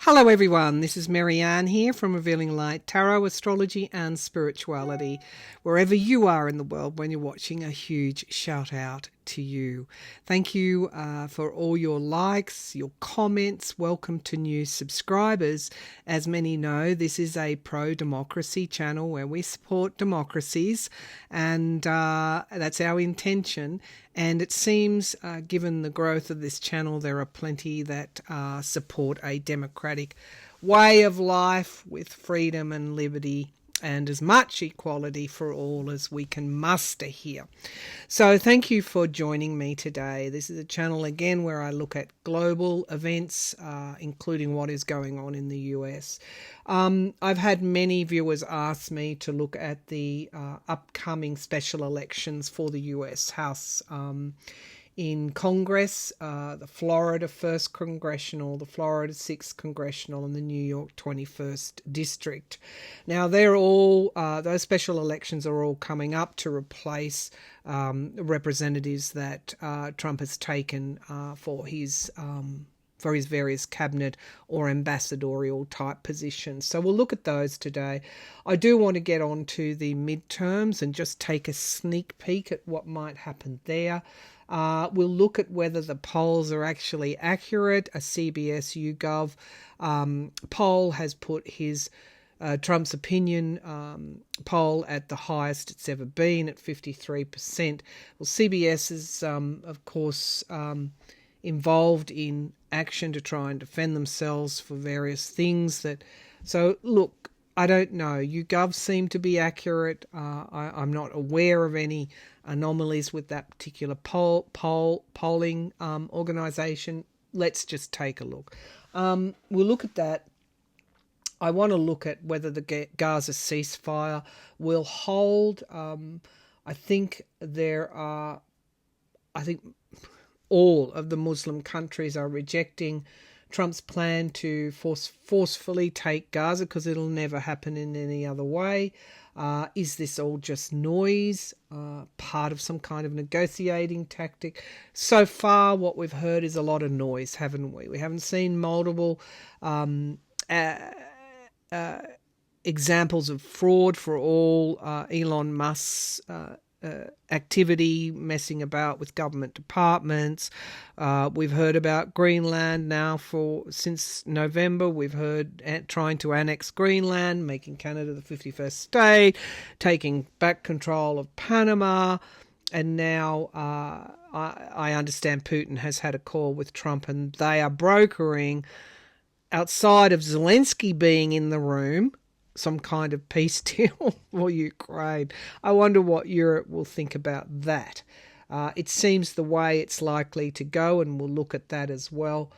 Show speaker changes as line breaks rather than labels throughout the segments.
Hello everyone, this is Maryann here from Revealing Light Tarot, Astrology and Spirituality. Wherever you are in the world when you're watching, a huge shout out to you. Thank you for all your likes, your comments. Welcome to new subscribers. As many know, this is a pro-democracy channel where we support democracies, and that's our intention. And it seems, given the growth of this channel, there are plenty that support a democratic way of life with freedom and liberty and as much equality for all as we can muster here. So thank you for joining me today. This is a channel again where I look at global events, including what is going on in the US. I've had many viewers ask me to look at the upcoming special elections for the US House in Congress, the Florida 1st Congressional, the Florida 6th Congressional, and the New York 21st District. Now, they're all, those special elections are all coming up to replace representatives that Trump has taken for his various cabinet or ambassadorial type positions. So we'll look at those today. I do want to get on to the midterms and just take a sneak peek at what might happen there. We'll look at whether the polls are actually accurate. A CBS YouGov poll has put his Trump's opinion poll at the highest it's ever been at 53%. Well, CBS is, of course, involved in action to try and defend themselves for various things. So, look, I don't know. YouGov seem to be accurate. I'm not aware of any anomalies with that particular polling organisation. Let's just take a look. We'll look at that. I want to look at whether the Gaza ceasefire will hold. I think all of the Muslim countries are rejecting Trump's plan to forcefully take Gaza because it'll never happen in any other way. Is this all just noise, part of some kind of negotiating tactic? So far, what we've heard is a lot of noise, haven't we? We haven't seen multiple examples of fraud for all Elon Musk's activity, messing about with government departments. We've heard about Greenland now since November. We've heard trying to annex Greenland, making Canada the 51st state, taking back control of Panama, and now I understand Putin has had a call with Trump, and they are brokering, outside of Zelensky being in the room, some kind of peace deal for Ukraine. I wonder what Europe will think about that. It seems the way it's likely to go, and we'll look at that as well.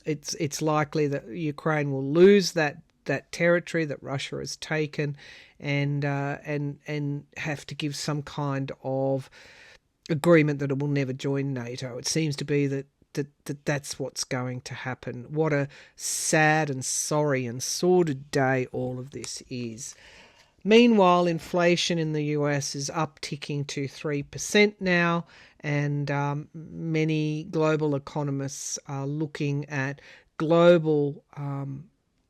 It's likely that Ukraine will lose that territory that Russia has taken, and have to give some kind of agreement that it will never join NATO. It seems to be that's what's going to happen. What a sad and sorry and sordid day all of this is. Meanwhile, inflation in the US is upticking to 3% now, and many global economists are looking at global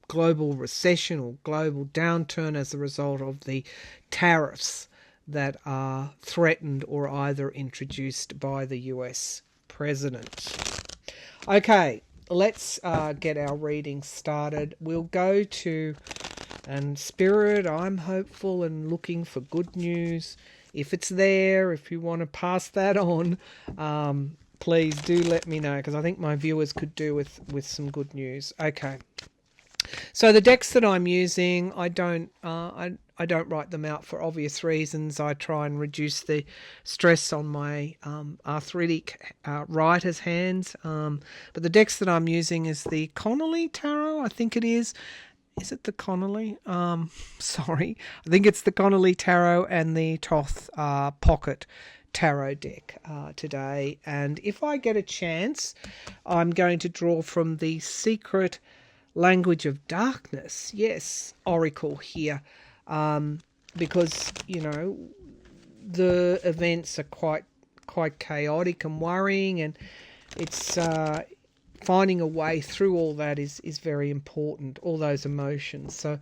recession or global downturn as a result of the tariffs that are threatened or either introduced by the US president. Okay, let's get our reading started. We'll go to, and Spirit, I'm hopeful and looking for good news. If it's there, if you want to pass that on, please do let me know, because I think my viewers could do with some good news. Okay. So the decks that I'm using, I don't write them out for obvious reasons. I try and reduce the stress on my arthritic writer's hands. But the decks that I'm using is the Connolly Tarot, I think it is. Is it the Connolly? Sorry. I think it's the Connolly Tarot and the Toth Pocket Tarot deck today. And if I get a chance, I'm going to draw from the Secret Language of Darkness, yes, Oracle here, because, you know, the events are quite chaotic and worrying, and it's finding a way through all that is very important, all those emotions. So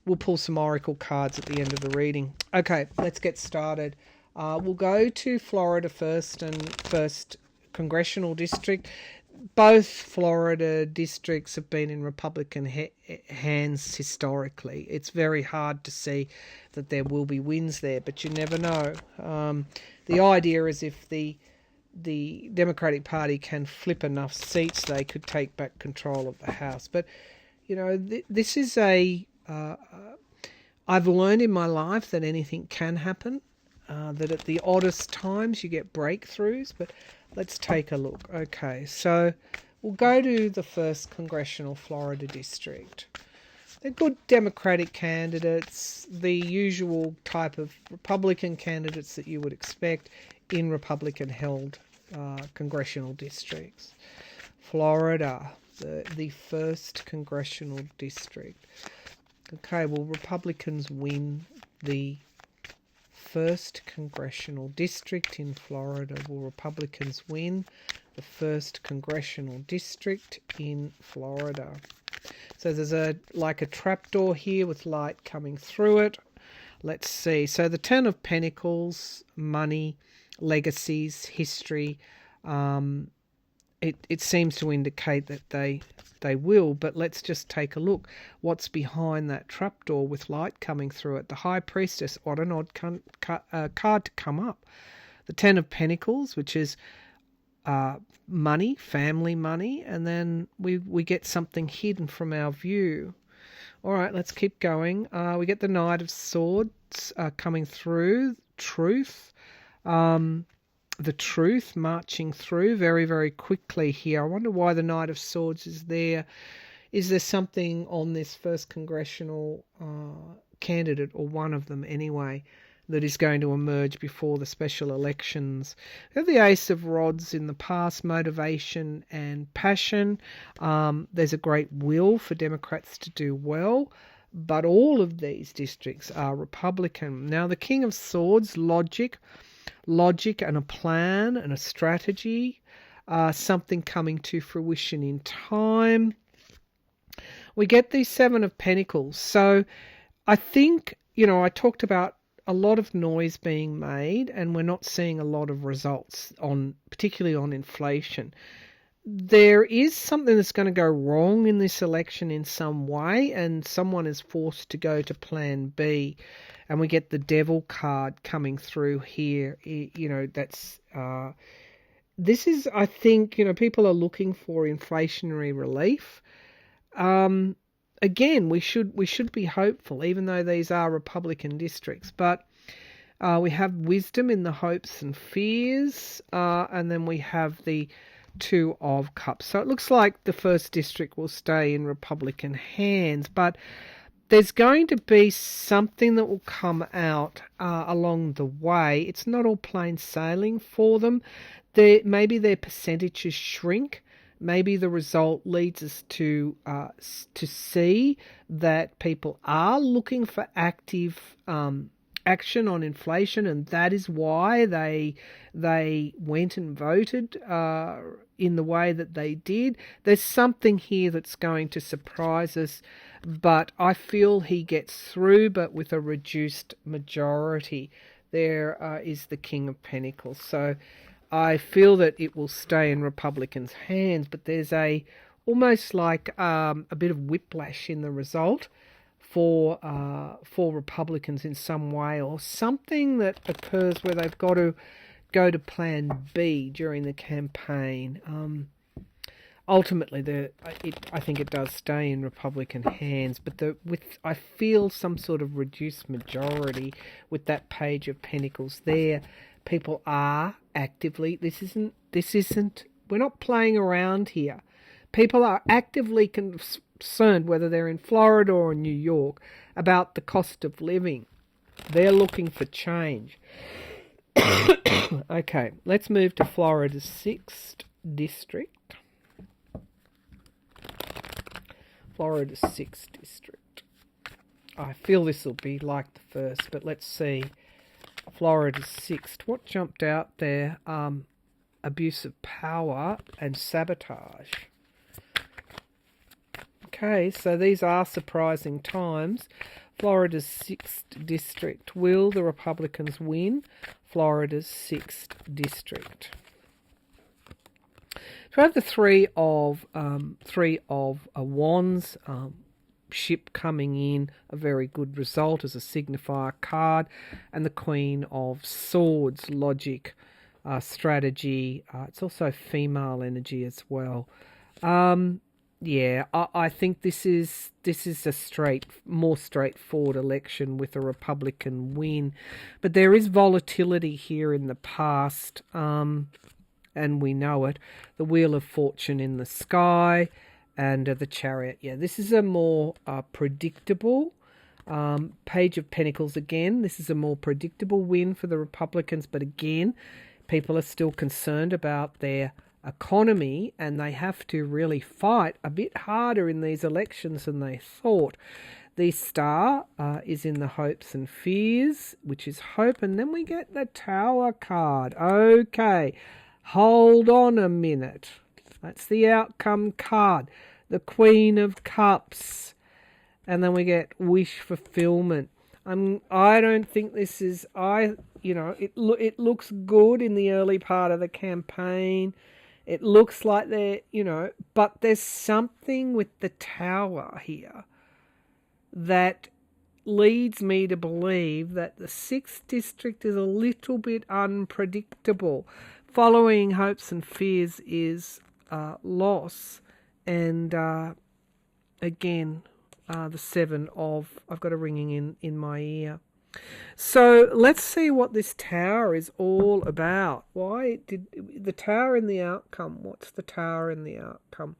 we'll pull some oracle cards at the end of the reading. Okay, let's get started. We'll go to Florida first, and 1st Congressional District. Both Florida districts have been in Republican hands historically. It's very hard to see that there will be wins there, but you never know. The idea is if the Democratic Party can flip enough seats, they could take back control of the House. But, you know, this is I've learned in my life that anything can happen, that at the oddest times you get breakthroughs, but let's take a look. Okay, so we'll go to the 1st Congressional Florida District. They're good Democratic candidates, the usual type of Republican candidates that you would expect in Republican-held congressional districts. Florida, the 1st Congressional District. Okay, will Republicans win the 1st Congressional District in Florida? Will Republicans win the 1st Congressional District in Florida? So there's a trapdoor here with light coming through it. Let's see. So the 10 of Pentacles, money, legacies, history. It seems to indicate that they will, but let's just take a look. What's behind that trapdoor with light coming through it? The High Priestess. What an odd card to come up. The 10 of Pentacles, which is money, family money, and then we get something hidden from our view. All right, let's keep going. We get the Knight of Swords coming through, truth. The truth marching through very, very quickly here. I wonder why the Knight of Swords is there. Is there something on this 1st Congressional candidate, or one of them anyway, that is going to emerge before the special elections? We have the Ace of Rods in the past, motivation and passion. There's a great will for Democrats to do well, but all of these districts are Republican. Now, the King of Swords, logic and a plan and a strategy, something coming to fruition in time. We get the 7 of Pentacles. So I think, I talked about a lot of noise being made, and we're not seeing a lot of results, particularly on inflation. There is something that's going to go wrong in this election in some way, and someone is forced to go to plan B. And we get the Devil card coming through here. This is, I think, people are looking for inflationary relief. Again, we should be hopeful, even though these are Republican districts. But we have wisdom in the hopes and fears, and then we have the 2 of Cups. So it looks like the 1st district will stay in Republican hands, but there's going to be something that will come out along the way. It's not all plain sailing for them. Maybe their percentages shrink. Maybe the result leads us to see that people are looking for active action on inflation, and that is why they went and voted in the way that they did. There's something here that's going to surprise us, but I feel he gets through, but with a reduced majority. There is the King of Pentacles. So I feel that it will stay in Republicans' hands, but there's almost like a bit of whiplash in the result for Republicans in some way, or something that occurs where they've got to go to plan B during the campaign. Ultimately, I think it does stay in Republican hands, but I feel some sort of reduced majority with that Page of Pentacles there. People are actively, this isn't, we're not playing around here. People are actively concerned, whether they're in Florida or in New York, about the cost of living. They're looking for change. Okay, let's move to Florida's 6th district. Florida's 6th district. I feel this will be like the first, but let's see. Florida's 6th. What jumped out there? Abuse of power and sabotage. Okay, so these are surprising times. Florida's 6th district. Will the Republicans win Florida's 6th district? So I have the three of wands, ship coming in, a very good result as a signifier card, and the Queen of Swords, logic, strategy. It's also female energy as well. Yeah, I think this is a more straightforward election with a Republican win, but there is volatility here in the past, and we know it. The Wheel of Fortune in the sky, and the Chariot. Yeah, this is a more predictable. Page of Pentacles again. This is a more predictable win for the Republicans, but again, people are still concerned about their economy, and they have to really fight a bit harder in these elections than they thought. The Star is in the hopes and fears, which is hope, and then we get the Tower card. Okay, hold on a minute. That's the outcome card. The Queen of Cups, and then we get wish fulfillment. I don't think this is. It looks good in the early part of the campaign. It looks like but there's something with the Tower here that leads me to believe that the 6th district is a little bit unpredictable. Following hopes and fears is loss, and again, the 7 of, I've got a ringing in my ear. So let's see what this Tower is all about. Why did the Tower in the outcome? What's the Tower in the outcome?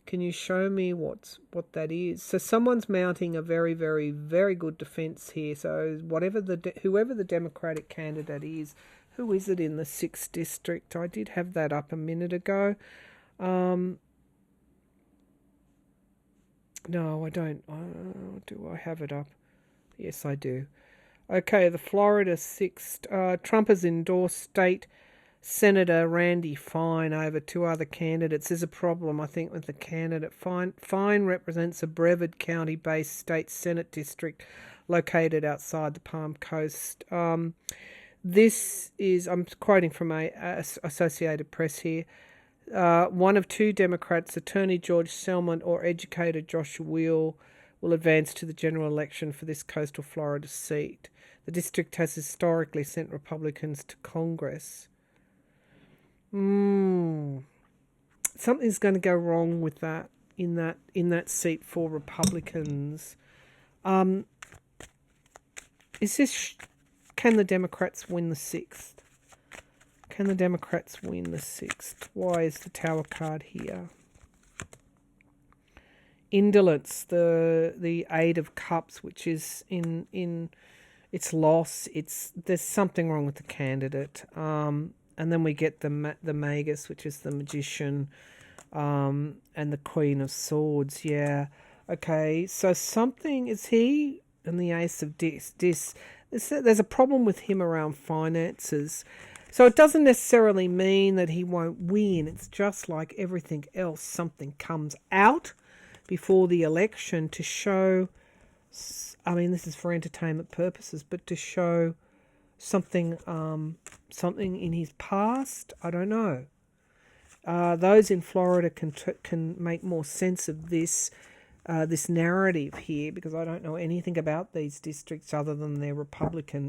Can you show me what that is? So someone's mounting a very, very, very good defense here. So whoever the Democratic candidate is, who is it in the 6th district? I did have that up a minute ago. No, I don't. Do I have it up? Yes, I do. Okay, the Florida 6th. Trump has endorsed State Senator Randy Fine over 2 other candidates. There's a problem, I think, with the candidate. Fine represents a Brevard County-based state Senate district located outside the Palm Coast. This is, I'm quoting from Associated Press here, one of 2 Democrats, Attorney George Selman or educator Joshua will advance to the general election for this coastal Florida seat. The district has historically sent Republicans to Congress. Something's going to go wrong with that in that seat for Republicans. Can the Democrats win the 6th? Can the Democrats win the 6th? Why is the Tower card here? Indolence, the 8 of Cups, which is in its loss. There's something wrong with the candidate. And then we get the Magus, which is the Magician, and the Queen of Swords. Yeah. Okay. So something is he and the Ace of Dis. There's a problem with him around finances. So it doesn't necessarily mean that he won't win. It's just like everything else. Something comes out before the election to show, I mean, this is for entertainment purposes, but to show something in his past. I don't know. Those in Florida can make more sense of this narrative here, because I don't know anything about these districts other than they're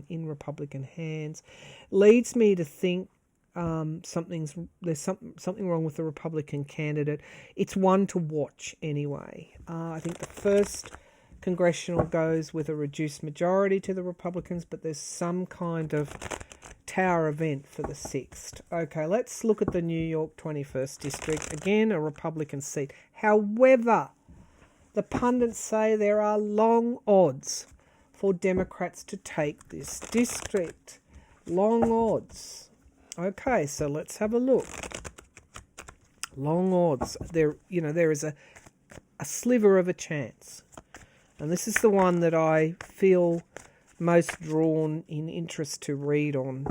in Republican hands. Leads me to think there's something wrong with the Republican candidate. It's one to watch anyway. I think the first congressional goes with a reduced majority to the Republicans, but there's some kind of Tower event for the 6th. Okay, let's look at the New York 21st district. Again, a Republican seat. However, the pundits say there are long odds for Democrats to take this district. Long odds. Okay, so let's have a look. Long odds. There is a sliver of a chance. And this is the one that I feel most drawn in interest to read on.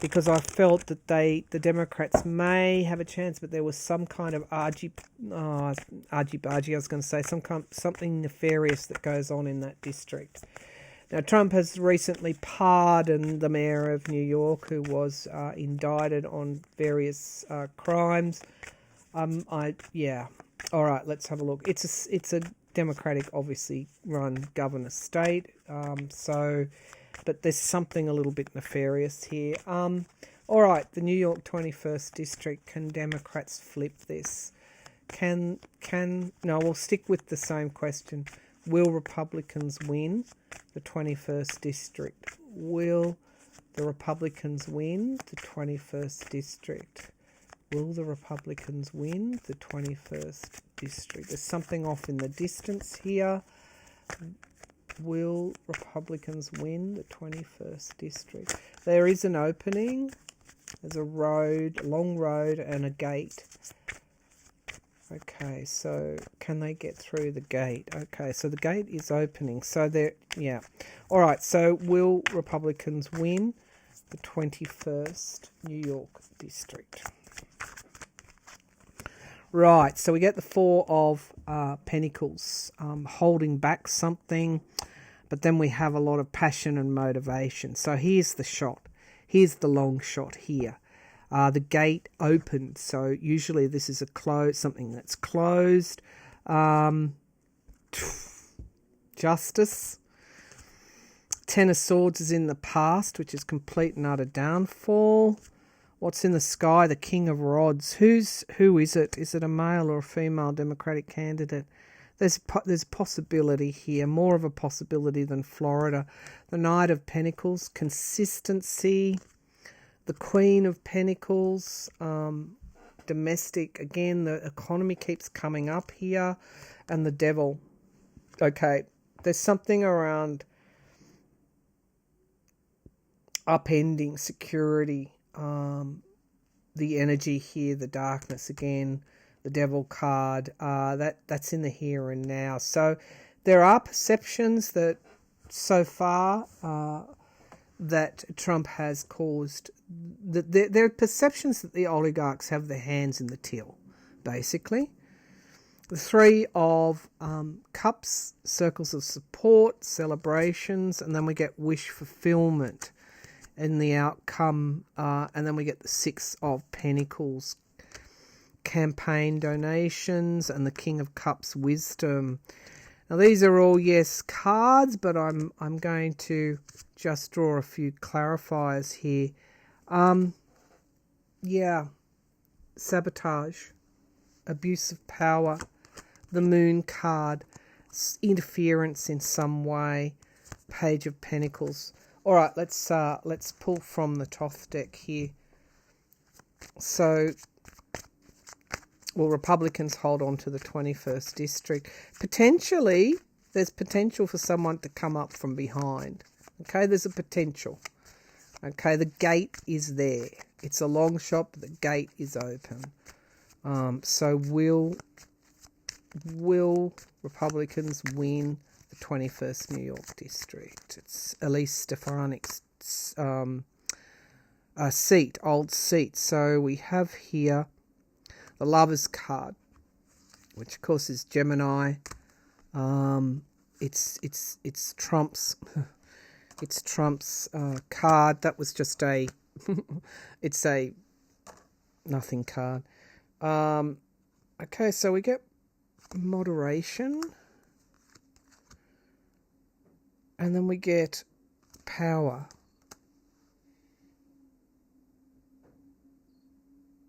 because I felt that the Democrats may have a chance, but there was some kind of argy-bargy, I was going to say, something nefarious that goes on in that district. Now, Trump has recently pardoned the mayor of New York, who was indicted on various crimes. All right, let's have a look. It's a Democratic, obviously run governor state. But there's something a little bit nefarious here. All right, the New York 21st district. Can Democrats flip this? No, we'll stick with the same question. Will Republicans win the 21st district? Will the Republicans win the 21st district? Will the Republicans win the 21st district? There's something off in the distance here. Will Republicans win the 21st district? There is an opening. There's a road, a long road, and a gate. Okay, so can they get through the gate? Okay, so the gate is opening. So yeah. All right, so will Republicans win the 21st New York district? Right, so we get the Four of Pentacles, holding back something, but then we have a lot of passion and motivation. So here's the shot. Here's the long shot here. The gate opened, so usually this is something that's closed. Justice. Ten of Swords is in the past, which is complete and utter downfall. What's in the sky? The King of Rods. Who is it? Is it a male or a female Democratic candidate? There's possibility here, more of a possibility than Florida. The Knight of Pentacles, consistency. The Queen of Pentacles, domestic. Again, the economy keeps coming up here. And the Devil. Okay, there's something around upending security. The energy here, the darkness again, the Devil card, that's in the here and now. So there are perceptions that so far that Trump has caused, there are perceptions that the oligarchs have their hands in the till, basically. The Three of Cups, circles of support, celebrations, and then we get wish fulfillment in the outcome, and then we get the Six of Pentacles, campaign donations, and the King of Cups, wisdom. Now these are all yes cards, but I'm going to just draw a few clarifiers here. Sabotage, abuse of power, the Moon card, interference in some way, Page of Pentacles. All right, let's pull from the Thoth deck here. So, will Republicans hold on to the 21st district? Potentially, there's potential for someone to come up from behind. Okay, there's a potential. Okay, the gate is there. It's a long shot, but the gate is open. So will Republicans win the 21st New York district? It's Elise Stefanik's seat, old seat. So we have here the Lovers card, which of course is Gemini. It's Trump's it's Trump's card. That was just a it's a nothing card. Okay, so we get moderation, and then we get power,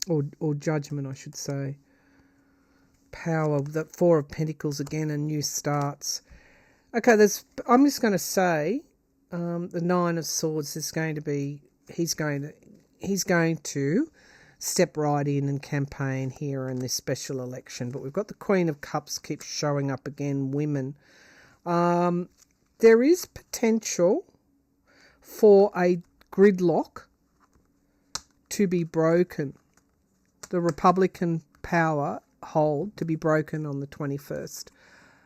or judgment, I should say. Power, the Four of Pentacles again, and new starts. Okay, I'm just going to say, the Nine of Swords is going to be, he's going to step right in and campaign here in this special election. But we've got the Queen of Cups keeps showing up again, women. There is potential for a gridlock to be broken. The Republican power hold to be broken on the 21st,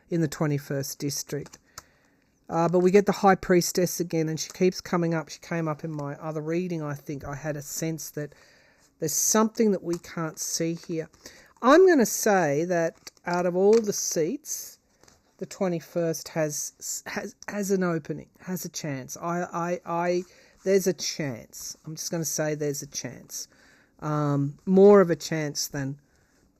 in the 21st district. But we get the High Priestess again, and she keeps coming up. She came up in my other reading. I think I had a sense that there's something that we can't see here. I'm going to say that out of all the seats, the 21st has an opening, has a chance. There's a chance. I'm just going to say there's a chance. More of a chance than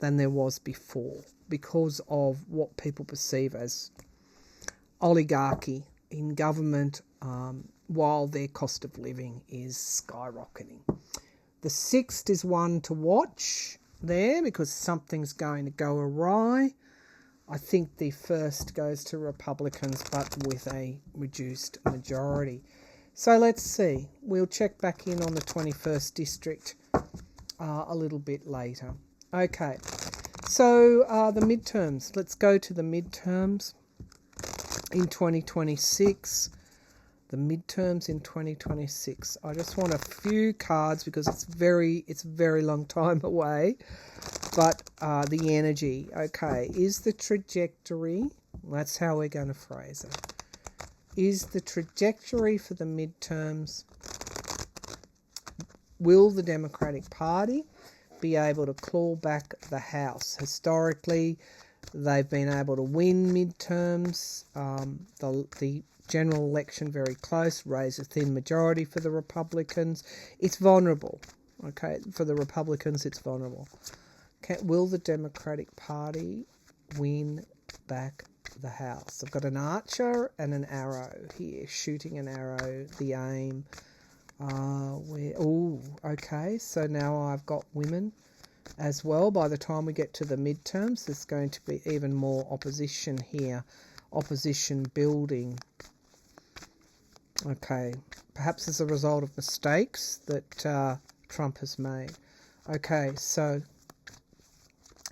there was before, because of what people perceive as oligarchy in government, while their cost of living is skyrocketing. The 6th is one to watch there, because something's going to go awry. I think the 1st goes to Republicans, but with a reduced majority. So let's see. We'll check back in on the 21st district a little bit later. Okay, so the midterms. Let's go to the midterms in 2026. The midterms in 2026. I just want a few cards because it's a very long time away. But the energy, okay, is the trajectory, that's how we're going to phrase it, is the trajectory for the midterms, will the Democratic Party be able to claw back the House? Historically, they've been able to win midterms, the general election very close, raise a thin majority for the Republicans. It's vulnerable, okay? For the Republicans, it's vulnerable. Will the Democratic Party win back the House? I've got an archer and an arrow here, shooting an arrow, the aim. Okay, so now I've got women as well. By the time we get to the midterms, there's going to be even more opposition here, opposition building. Okay, perhaps as a result of mistakes that Trump has made. Okay, so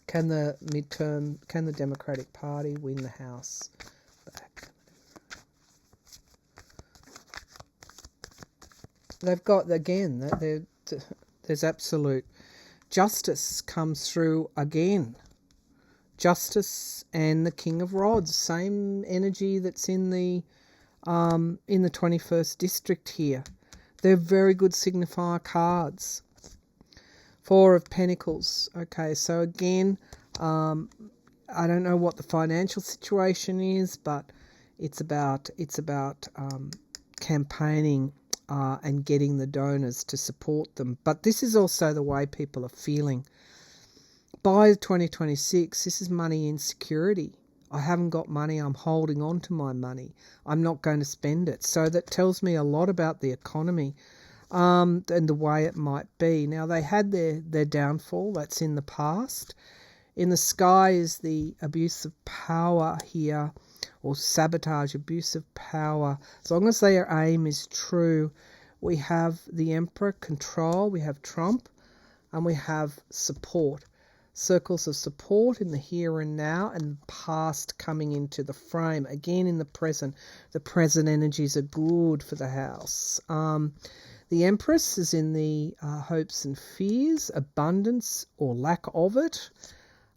can the Democratic Party win the House back? They've got, again, there's absolute justice comes through again. Justice and the King of Rods, same energy that's in the 21st district here. They're very good signifier cards. 4 of Pentacles. Okay, so again, I don't know what the financial situation is, but it's about campaigning and getting the donors to support them. But this is also the way people are feeling. By 2026, this is money insecurity. I haven't got money, I'm holding on to my money. I'm not going to spend it. So that tells me a lot about the economy and the way it might be. Now, they had their downfall, that's in the past. In the sky is the abuse of power here, or sabotage, abuse of power. As long as their aim is true, we have the Emperor, control, we have Trump, and we have support. Circles of support in the here and now, and past coming into the frame. Again, in the present energies are good for the House. The Empress is in the hopes and fears, abundance or lack of it.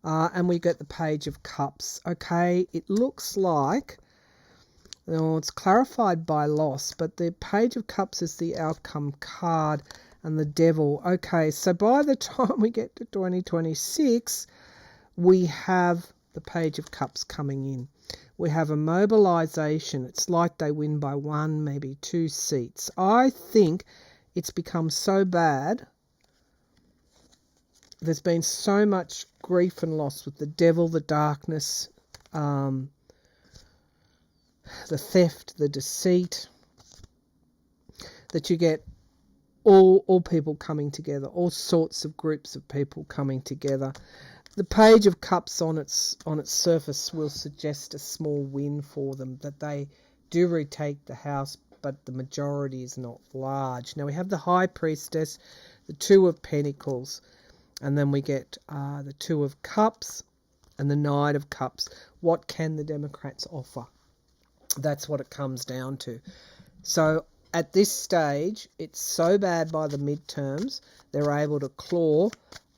And we get the Page of Cups. Okay, it looks like, it's clarified by loss, but the Page of Cups is the outcome card, and the Devil. Okay, so by the time we get to 2026, we have the Page of Cups coming in. We have a mobilization. It's like they win by 1, maybe 2 seats. I think it's become so bad. There's been so much grief and loss with the devil, the darkness, the theft, the deceit, that you get all people coming together, all sorts of groups of people coming together. The Page of Cups on its surface will suggest a small win for them, that they do retake the House, but the majority is not large. Now we have the High Priestess, the 2 of Pentacles, and then we get the 2 of Cups and the Knight of Cups. What can the Democrats offer? That's what it comes down to. So at this stage, it's so bad by the midterms, they're able to claw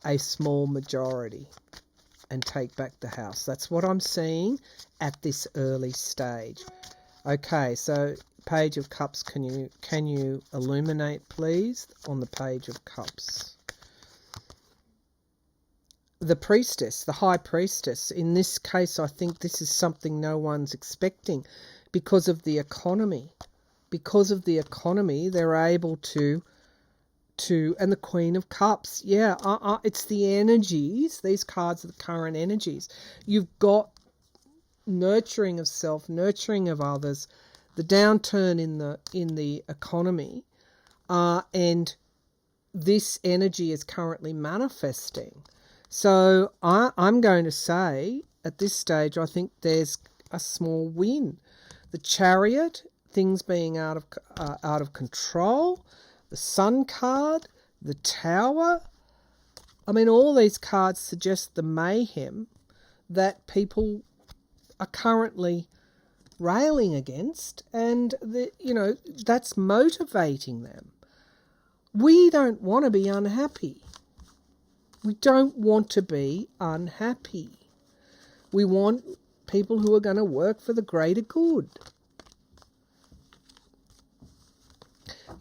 a small majority and take back the House. That's what I'm seeing at this early stage. Okay, so Page of Cups, can you illuminate, please, on the Page of Cups? The Priestess, the High Priestess. In this case, I think this is something no one's expecting because of the economy. Because of the economy, they're able to and the Queen of Cups. Yeah, it's the energies. These cards are the current energies. You've got nurturing of self, nurturing of others, the downturn in the economy, and this energy is currently manifesting. So I'm going to say at this stage, I think there's a small win. The Chariot, things being out of control. The Sun card, the Tower. I mean, all these cards suggest the mayhem that people are currently railing against, and that's motivating them. We don't want to be unhappy. We don't want to be unhappy. We want people who are going to work for the greater good.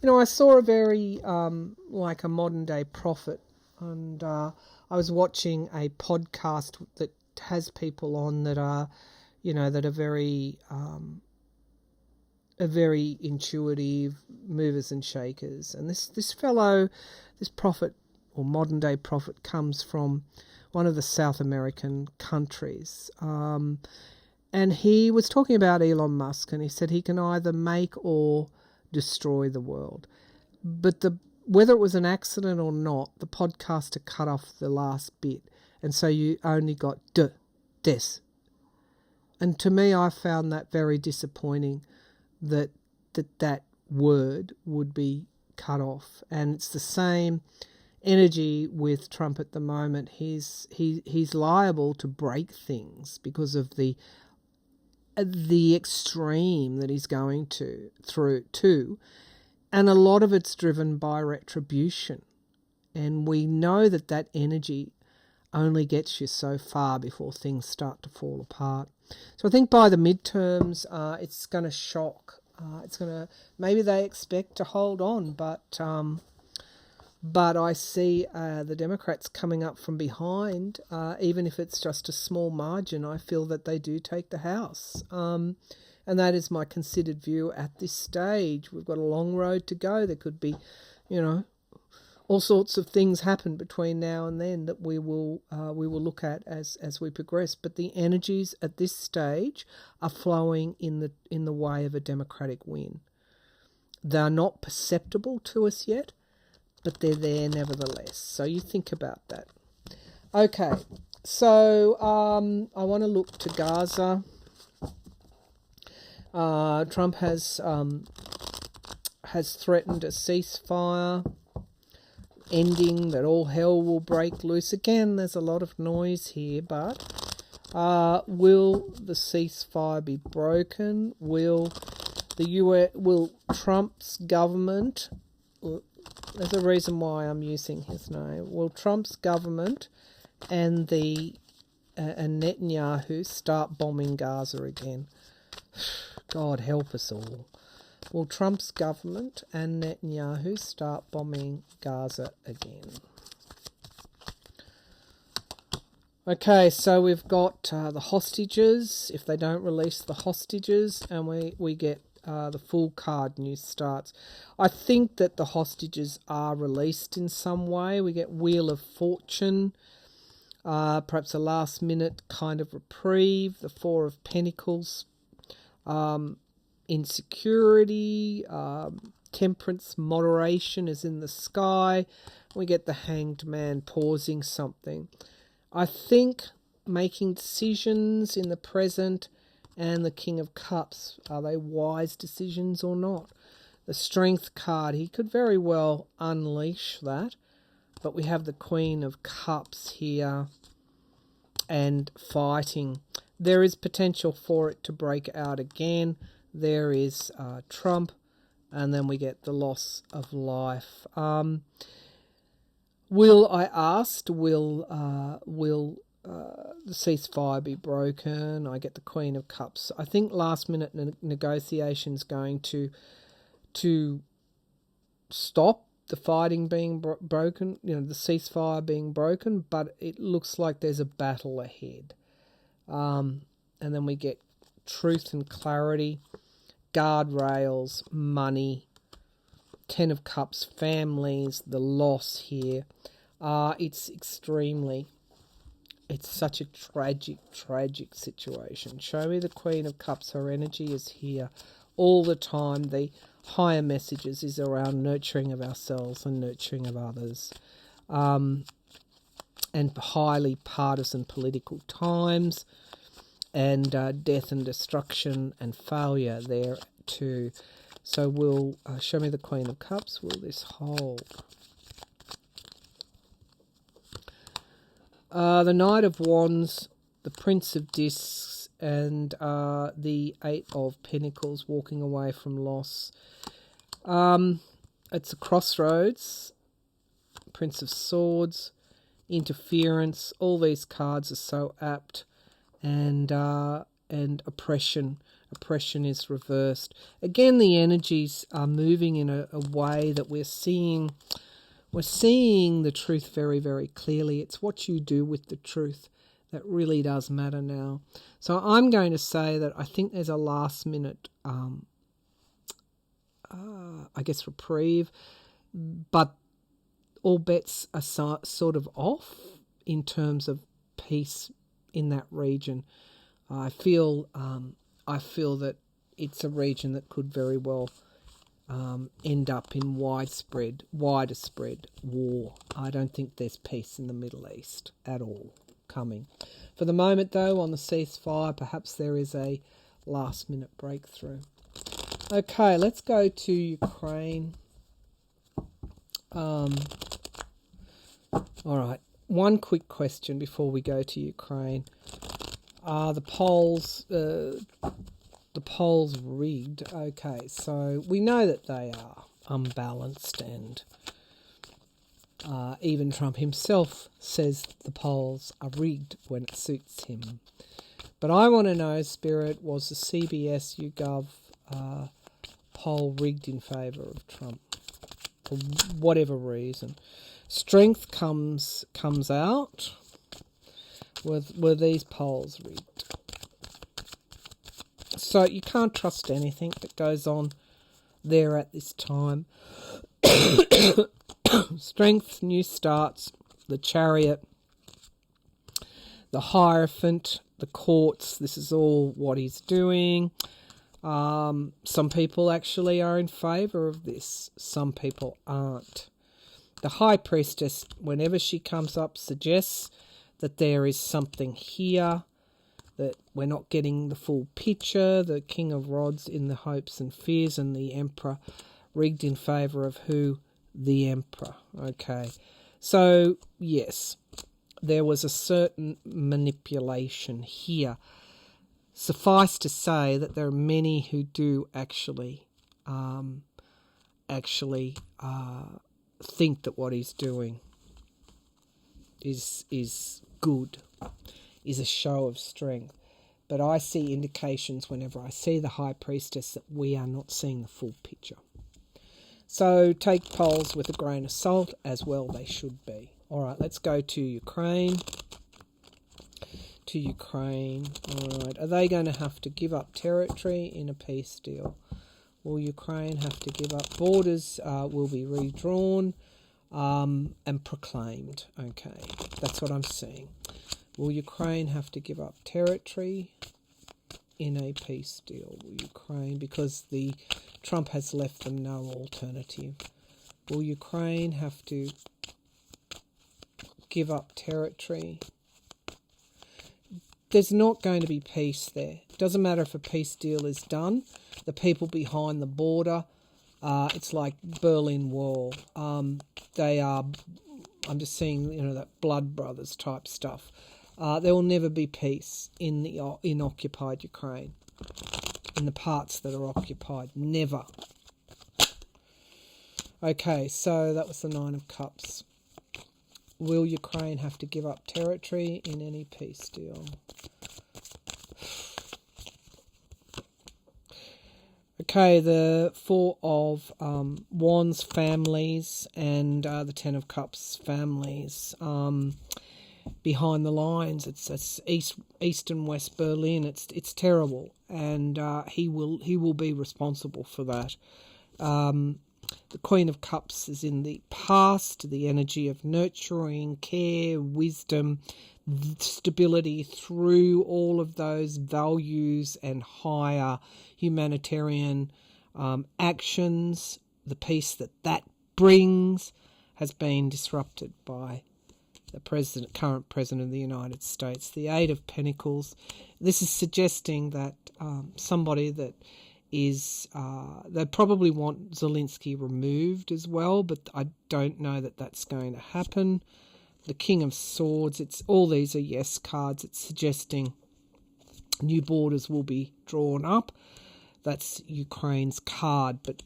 I saw a very, like a modern day prophet, and I was watching a podcast that has people on that are, that are very intuitive movers and shakers. And this fellow, this prophet or modern day prophet, comes from one of the South American countries. And he was talking about Elon Musk, and he said he can either make or destroy the world. But whether it was an accident or not, the podcaster cut off the last bit, and so you only got des. And to me, I found that very disappointing that word would be cut off. And it's the same energy with Trump at the moment. He's liable to break things because of the extreme that he's going through, and a lot of it's driven by retribution, and we know that energy only gets you so far before things start to fall apart. So I think by the midterms, it's going to shock. Maybe they expect to hold on, but I see the Democrats coming up from behind, even if it's just a small margin. I feel that they do take the House. And that is my considered view at this stage. We've got a long road to go. There could be, all sorts of things happen between now and then that we will look at as we progress. But the energies at this stage are flowing in the way of a Democratic win. They are not perceptible to us yet, but they're there nevertheless. So you think about that. Okay, so I want to look to Gaza. Trump has threatened a ceasefire, ending that all hell will break loose. Again, there's a lot of noise here, but will the ceasefire be broken? Will Trump's government? There's a reason why I'm using his name. Will Trump's government and and Netanyahu start bombing Gaza again? God help us all. Will Trump's government and Netanyahu start bombing Gaza again? Okay, so we've got the hostages. If they don't release the hostages, and we get the full card, new starts. I think that the hostages are released in some way. We get Wheel of Fortune, perhaps a last minute kind of reprieve. The Four of Pentacles, insecurity, temperance, moderation is in the sky. We get the Hanged Man pausing something. I think making decisions in the present, and the King of Cups, are they wise decisions or not? The Strength card, he could very well unleash that, but we have the Queen of Cups here and fighting. There is potential for it to break out again. There is Trump, and then we get the loss of life. Will the ceasefire be broken. I get the Queen of Cups. I think last minute negotiations going to stop the fighting being broken, the ceasefire being broken, but it looks like there's a battle ahead. And then we get truth and clarity, guardrails, money, Ten of Cups, families, the loss here. It's such a tragic situation. Show me the Queen of Cups. Her energy is here all the time. The higher messages is around nurturing of ourselves and nurturing of others. And highly partisan political times, and death and destruction and failure there too. So will show me the Queen of Cups. Will this hold? The Knight of Wands, the Prince of Discs, and the Eight of Pentacles, walking away from loss. It's a crossroads. Prince of Swords, interference. All these cards are so apt, and oppression. Oppression is reversed. Again, the energies are moving in a way that we're seeing the truth very, very clearly. It's what you do with the truth that really does matter now. So I'm going to say that I think there's a last minute, reprieve, but all bets are sort of off in terms of peace in that region. I feel that it's a region that could very well end up in wider spread war. I don't think there's peace in the Middle East at all coming. For the moment, though, on the ceasefire, perhaps there is a last-minute breakthrough. Okay, let's go to Ukraine. All right, one quick question before we go to Ukraine. Are the polls rigged? Okay, so we know that they are unbalanced, and even Trump himself says the polls are rigged when it suits him. But I want to know, Spirit, was the CBS YouGov poll rigged in favour of Trump for whatever reason? Strength comes out. Were these polls rigged? So you can't trust anything that goes on there at this time. Strength, new starts, the Chariot, the Hierophant, the courts. This is all what he's doing. Some people actually are in favour of this. Some people aren't. The High Priestess, whenever she comes up, suggests that there is something here, that we're not getting the full picture. The King of Rods in the hopes and fears, and the Emperor rigged in favour of who? The Emperor. Okay. So, yes, there was a certain manipulation here. Suffice to say that there are many who do actually think that what he's doing is good, is a show of strength. But I see indications whenever I see the High Priestess that we are not seeing the full picture. So take polls with a grain of salt, as well they should be. All right, let's go to Ukraine. All right, are they going to have to give up territory in a peace deal? Will Ukraine have to give up? Borders will be redrawn and proclaimed. Okay, that's what I'm seeing. Will Ukraine have to give up territory in a peace deal? Will Ukraine, because the Trump has left them no alternative. Will Ukraine have to give up territory? There's not going to be peace there. It doesn't matter if a peace deal is done. The people behind the border, it's like Berlin Wall. They are, I'm just seeing, that blood brothers type stuff. There will never be peace in occupied Ukraine, in the parts that are occupied. Never. Okay, so that was the Nine of Cups. Will Ukraine have to give up territory in any peace deal? Okay, the Four of Wands families and the Ten of Cups families. Behind the lines, it's East and West Berlin. It's terrible, and he will be responsible for that. The Queen of Cups is in the past, the energy of nurturing, care, wisdom, stability through all of those values and higher humanitarian actions. The peace that brings has been disrupted by the current president of the United States. The Eight of Pentacles. This is suggesting that somebody that is, they probably want Zelensky removed as well, but I don't know that that's going to happen. The King of Swords, all these are yes cards. It's suggesting new borders will be drawn up. That's Ukraine's card, but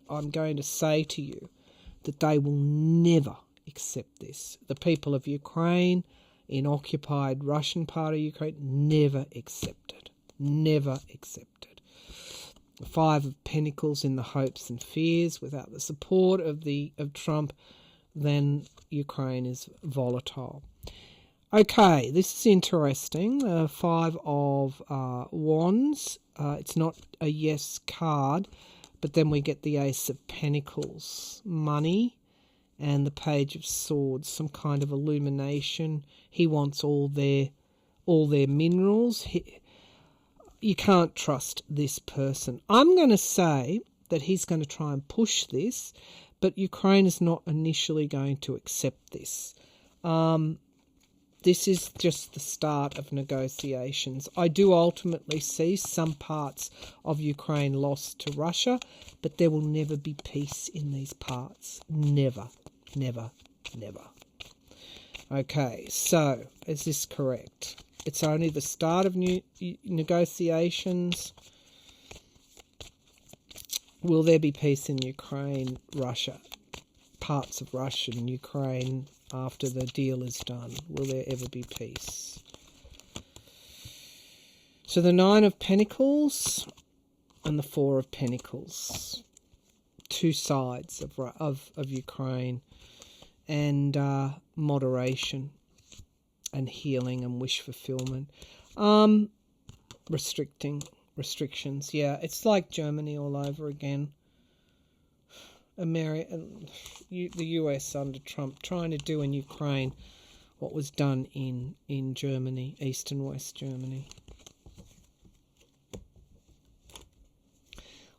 I'm going to say to you that they will never accept this. The people of Ukraine in occupied Russian part of Ukraine never accepted. Never accepted. The Five of Pentacles in the hopes and fears. Without the support of Trump, then Ukraine is volatile. Okay, this is interesting. Five of Wands. It's not a yes card, but then we get the Ace of Pentacles. Money. And the Page of Swords, some kind of illumination. He wants all their minerals. You can't trust this person. I'm going to say that he's going to try and push this, but Ukraine is not initially going to accept this. This is just the start of negotiations. I do ultimately see some parts of Ukraine lost to Russia, but there will never be peace in these parts. Never, never, never. Okay, so is this correct? It's only the start of new negotiations. Will there be peace in Ukraine, Russia, parts of Russia and Ukraine after the deal is done? Will there ever be peace? So the Nine of Pentacles and the Four of Pentacles. Two sides of Ukraine, and moderation and healing and wish fulfillment. Restrictions. Yeah, it's like Germany all over again. The US under Trump trying to do in Ukraine what was done in Germany, East and West Germany.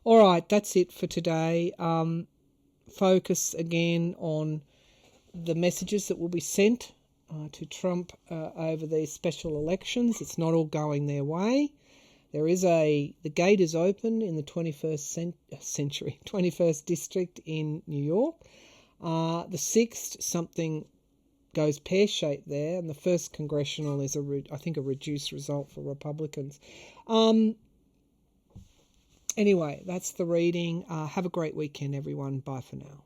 All right, that's it for today. Focus again on the messages that will be sent to Trump over these special elections. It's not all going their way. The gate is open in the 21st district in New York. The 6th, something goes pear-shaped there, and the 1st congressional is, I think, a reduced result for Republicans. Anyway, that's the reading. Have a great weekend, everyone. Bye for now.